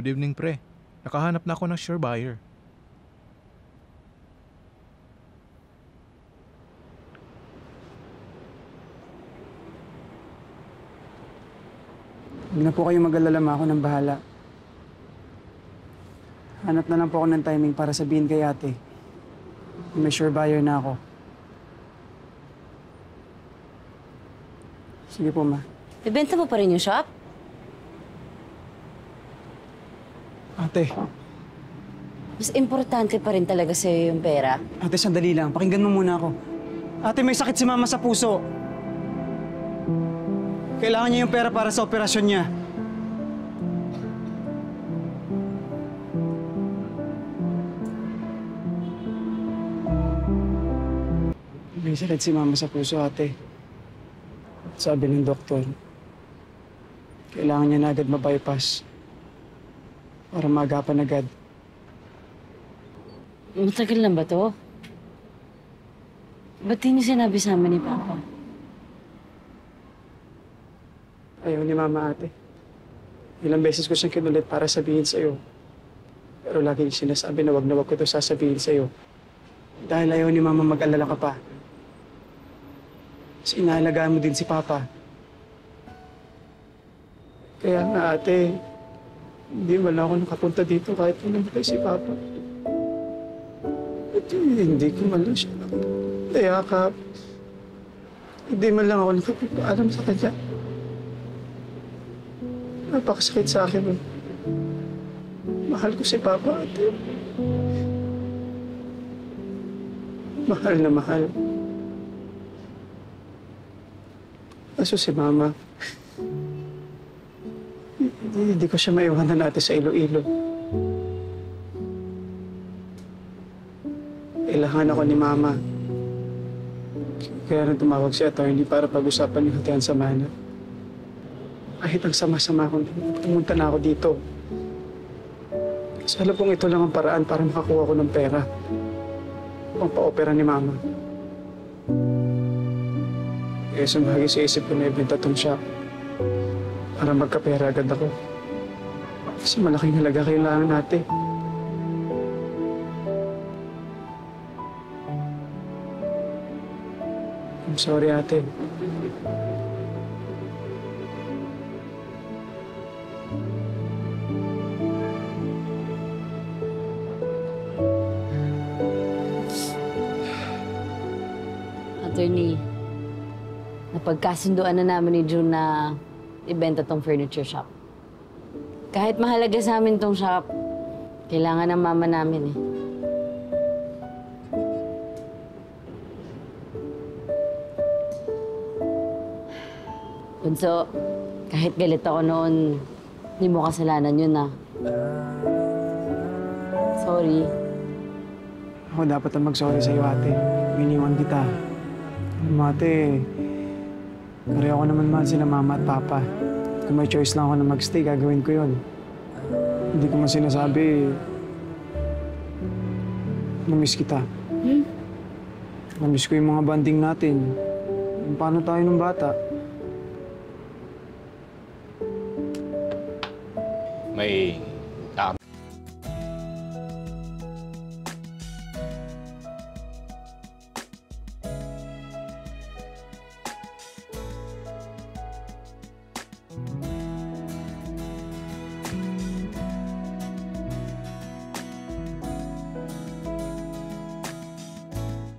Good evening, pre. Nakahanap na ako ng sure buyer. Huwag na po kayo mag-alala, ma. Ako nang bahala. Hanap na lang po ako ng timing para sabihin kay ate. May sure buyer na ako. Sige po, ma. Ibenta mo pa rin yung shop? Ate, Mas importante pa rin talaga sa'yo yung pera. ate, sandali lang. Pakinggan mo muna ako. Ate, may sakit si mama sa puso. Kailangan niya yung pera para sa operasyon niya. May sakit si mama sa puso, ate. Sabi ng doktor, kailangan niya na agad ma-bypass para maagapan agad. Matagal na ba to? Ba't di niyo sinabi sa amin ni Papa? Ayaw ni mama, ate. Ilang beses ko siyang kinulit para sabihin sa'yo. Pero lagi niya sinasabi na wag ko ito sasabihin sa'yo. Dahil ayaw ni mama mag-alala ka pa. Kasi inaalagaan mo din si Papa. Kaya nga, ate, hindi man ako nakapunta dito kahit namatay si Papa. At hindi ko man lang siya nayakap. Hindi man lang ako nakapagpaalam sa kanya. Napakasakit sa akin. Mahal ko si Papa, ate. Mahal na mahal. Kaso si Mama, hindi ko siya maiwanan natin sa Iloilo. Kailangan ako ni Mama. Kaya nang tumawag si attorney para pag-usapan yung hatian sa mana. Kahit ang sama-sama ko, pumunta na ako dito. Kasi alam kong ito lang ang paraan para makakuha ko ng pera. Pang pa-opera ni Mama. Kaya sumagi sa isip ko na ibenta tong shop para magkapera agad ako. Kasi malaking halaga kailangan natin. I'm sorry, ate. Attorney, napagkasunduan na namin ni June na ibenta tong furniture shop. Kahit mahalaga sa amin tong shop, kailangan ng mama namin eh. Bunso, kahit galit ako noon, hindi mo kasalanan yun ah. Sorry. Ako dapat ang mag-sorry sa'yo, ate. Iniwan kita. Alam mo, ate, pareho ko naman mahal sila mama at papa. Kung may choice lang ako na mag-stay, gagawin ko yun. Hindi ko man sinasabi, namiss kita. Namiss ko yung mga banding natin. Yung paano tayo nung bata. May